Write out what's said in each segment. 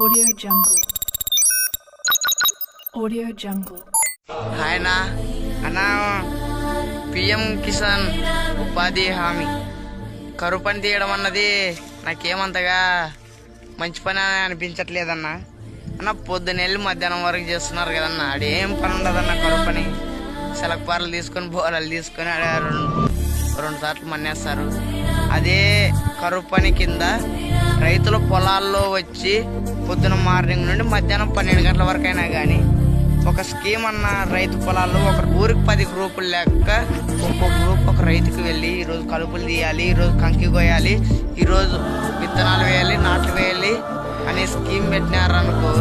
Audio Jungle. Audio Jungle. Hi అన్నా PM Kisan ఉపాధి హామీ కరువు పని తీయడం అన్నది నాకేమంతగా మంచి పని అని అనిపించట్లేదన్నా. అన్న పొద్దునెళ్ళి మధ్యాహ్నం వరకు చేస్తున్నారు కదన్నా, ఆడేం పని ఉండదన్న. కరువు పని సెలక్పార్లు తీసుకొని బోరాలు తీసుకొని రెండు సార్లు మన్నేస్తారు. అదే కరువు పని కింద రైతుల పొలాల్లో వచ్చి పొద్దున మార్నింగ్ నుండి మధ్యాహ్నం 12 గంటల వరకు అయినా కానీ ఒక స్కీమ్ అన్న రైతు పొలాల్లో ఒక ఊరికి 10 గ్రూపులు లెక్క ఒక్కొక్క గ్రూప్ ఒక రైతుకి వెళ్ళి ఈరోజు కలుపులు తీయాలి, ఈరోజు కంకి కోయాలి, ఈరోజు విత్తనాలు వేయాలి, నాట్లు వేయాలి అనే స్కీమ్ పెట్టినారనుకో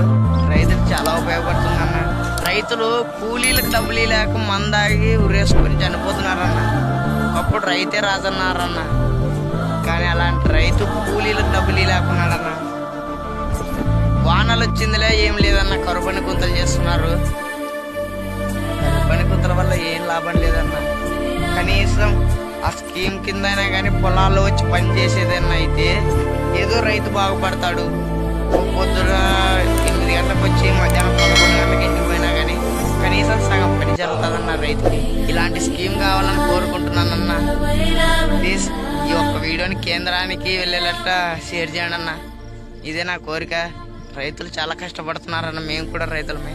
రైతులకు చాలా ఉపయోగపడుతుందన్న. రైతులు కూలీలకు డబ్బులు లేక మందాగి ఉరేసుకొని చనిపోతున్నారన్న. అప్పుడు రైతే రాజన్నారన్న, కానీ అలాంటి రైతు కూలీలకు డబ్బులు లేకున్నాడన్న. వానలు వచ్చిందిలే ఏం లేదన్న, కరుపని గుంతలు చేస్తున్నారు. కరుపని గుంతల వల్ల ఏం లాభం లేదన్న. కనీసం ఆ స్కీమ్ కింద అయినా కానీ పొలాల్లో వచ్చి పని చేసేదన్నా అయితే ఏదో రైతు బాగుపడతాడు. పొద్దున 8 గంటలకు వచ్చి మధ్యాహ్నం 11 గంటలకు ఇంటికి పోయినా కానీ కనీసం సగం పని జరుగుతుందన్న రైతుకి. ఇలాంటి స్కీమ్ కావాలని కోరుకుంటున్నానన్న. ప్లీజ్ ఈ ఒక్క వీడియోని కేంద్రానికి వెళ్ళేటట్ట షేర్ చేయండి అన్న. ఇదే నా కోరిక. రైతులు చాలా కష్టపడుతున్నారన్న, మేము కూడా రైతులమే.